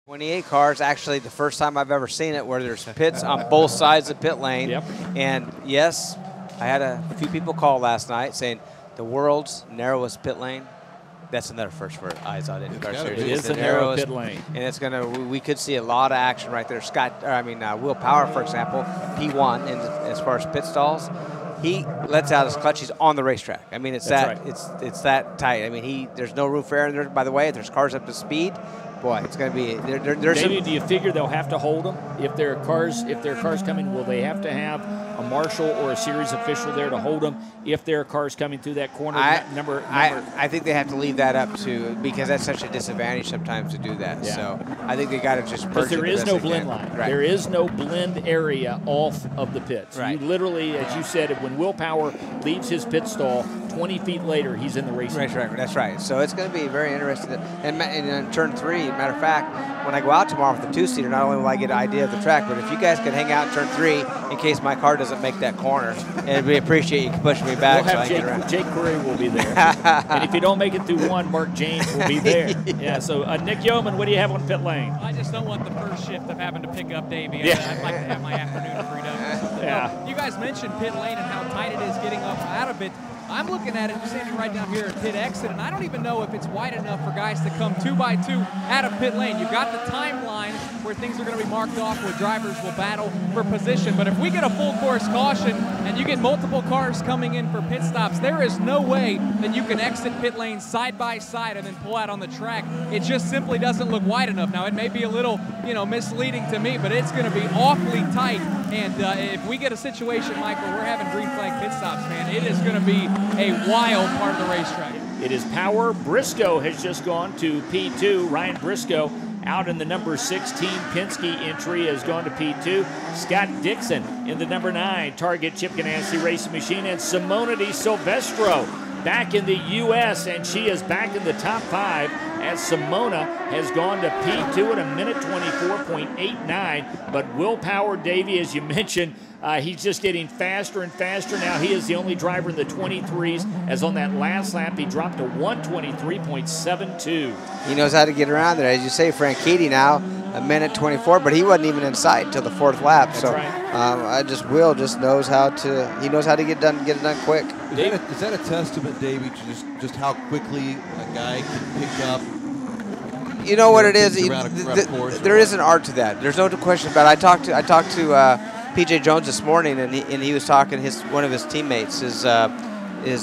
28 cars, actually the first time I've ever seen it where there's pits on both sides of pit lane. Yep. And yes, I had a few people call last night saying the world's narrowest pit lane. That's another first for IZOD IndyCar Series. It is a narrow pit lane. And it's going to, we could see a lot of action right there. Will Power, for example, P1, as far as pit stalls, he lets out his clutch. He's on the racetrack. I mean, it's it's that tight. I mean, there's no room for error. There, by the way, if there's cars up to speed, boy, it's going to be there's. David, do you figure they'll have to hold them if there are cars coming? Will they have to have a marshal or a series official there to hold them if there are cars coming through that corner? I think they have to leave that up to, because that's such a disadvantage sometimes to do that. Yeah. So I think they got to just because there is no blend line. Right. There is no blend area off of the pits. Right. You literally, as you said, when Will Power leaves his pit stall, 20 feet later, he's in the racing. That's right. So it's going to be very interesting. And in turn 3, matter of fact, when I go out tomorrow with the 2-seater, not only will I get an idea of the track, but if you guys could hang out in turn 3 in case my car doesn't make that corner, and we appreciate you pushing me back. We'll have Jake Curry will be there. And if you don't make it through 1, Mark James will be there. Yeah, so Nick Yeoman, what do you have on pit lane? I just don't want the first shift of having to pick up Davey. Yeah. I'd like to have my afternoon freedom. Yeah. You guys mentioned pit lane and how tight it is getting up out of it. I'm looking at it, standing right down here at pit exit, and I don't even know if it's wide enough for guys to come 2x2 out of pit lane. You've got the timeline where things are going to be marked off, where drivers will battle for position. But if we get a full course caution and you get multiple cars coming in for pit stops, there is no way that you can exit pit lane side by side and then pull out on the track. It just simply doesn't look wide enough. Now, it may be a little, misleading to me, but it's going to be awfully tight. And if we get a situation, Michael, we're having green flag pit stops, man, it is going to be a wild part of the racetrack. It is Power. Briscoe has just gone to P2. Ryan Briscoe out in the number 16 Penske entry has gone to P2. Scott Dixon in the number 9 Target Chip Ganassi Racing Machine. And Simona Di Silvestro back in the U.S., and she is back in the top 5 as Simona has gone to P2 at a minute 24.89. But Will Power, Davey, as you mentioned, he's just getting faster and faster now. He is the only driver in the 23s, as on that last lap he dropped to 123.72. He knows how to get around there. As you say, Franchitti now, a minute 24, but he wasn't even in sight until the 4th lap. That's so right. Will knows how to get it done quick. Is that a testament, Davey, to just how quickly a guy can pick up? You know what it is? There is an art to that. There's no question about it. I talked to P.J. Jones this morning, and he was talking. One of his teammates is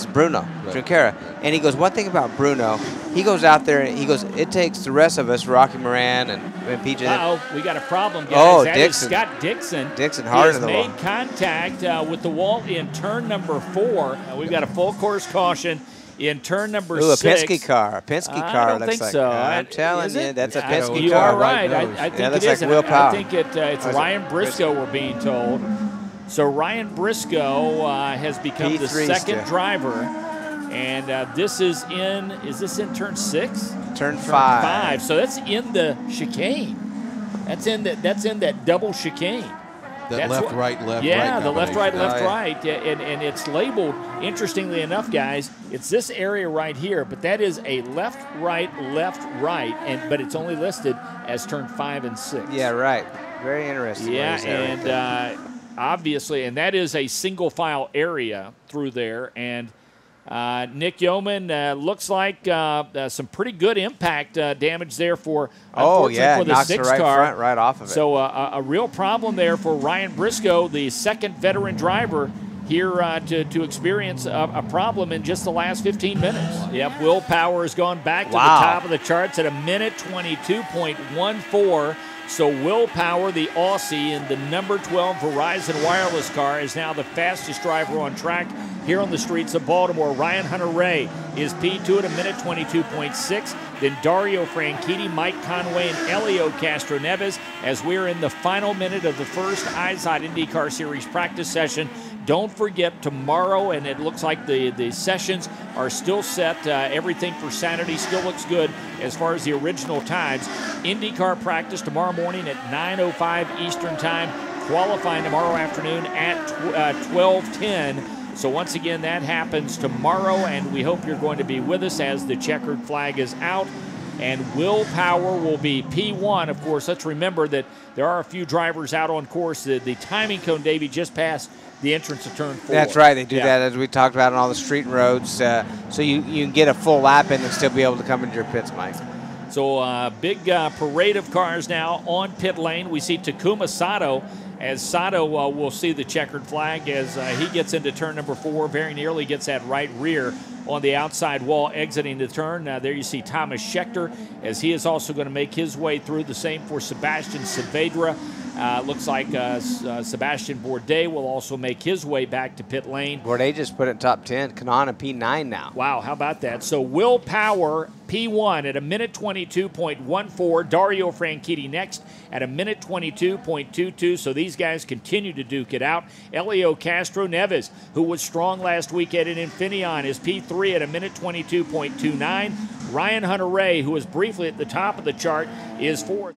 Bruno Junqueira, and he goes, one thing about Bruno, he goes out there and he goes, it takes the rest of us, Rocky Moran and P.J. We got a problem, guys. Oh, that Dixon. Is Scott Dixon. Dixon hard in the wall. Made contact with the wall in turn number 4. We've got a full course caution in turn number 6. A Penske car. I don't think so. I'm telling you, that's a Penske car. You are right. I think it is. Will Power. I think it's Ryan Briscoe, we're being told. So Ryan Briscoe has become the second driver. And this is in turn 6? Turn 5. So that's in the chicane. That's in that double chicane. That left, right, left, right. Yeah, the left, right, left, right. And it's labeled, interestingly enough, guys, it's this area right here, but that is a left, right, but it's only listed as turn 5 and 6. Yeah, right. Very interesting. Yeah, and obviously, and that is a single file area through there. And Nick Yeoman looks like some pretty good impact damage there for for the 6 car. Front right off of it. So a real problem there for Ryan Briscoe, the second veteran driver here to experience a problem in just the last 15 minutes. Yep, Will Power has gone back to the top of the charts at a minute 22.14. So Will Power, the Aussie in the number 12 Verizon Wireless car, is now the fastest driver on track here on the streets of Baltimore. Ryan Hunter-Ray is P2 at a minute 22.6. Then Dario Franchitti, Mike Conway, and Elio Castroneves as we're in the final minute of the first IZOD IndyCar Series practice session. Don't forget tomorrow, and it looks like the sessions are still set. Everything for Saturday still looks good as far as the original times. IndyCar practice tomorrow morning at 9:05 Eastern Time. Qualifying tomorrow afternoon at 12:10. So once again, that happens tomorrow, and we hope you're going to be with us as the checkered flag is out. and Will Power will be P1. Of course, let's remember that there are a few drivers out on course. The timing cone, Davey, just passed the entrance to turn 4. That's right. They do that, as we talked about on all the street roads. So you can get a full lap in and still be able to come into your pits, Mike. So big parade of cars now on pit lane. We see Takuma Sato, as Sato will see the checkered flag as he gets into turn number 4, very nearly gets that right rear on the outside wall exiting the turn. There you see Thomas Schechter, as he is also going to make his way through. The same for Sebastian Saavedra. Looks like Sebastian Bourdais will also make his way back to pit lane. Bourdais just put it in top 10. Kanana P9 now. Wow, how about that? So Will Power P1 at a minute 22.14. Dario Franchitti next at a minute 22.22. So these guys continue to duke it out. Elio Castro Neves, who was strong last weekend in Infineon, is P3 at a minute 22.29. Ryan Hunter-Reay, who was briefly at the top of the chart, is 4th.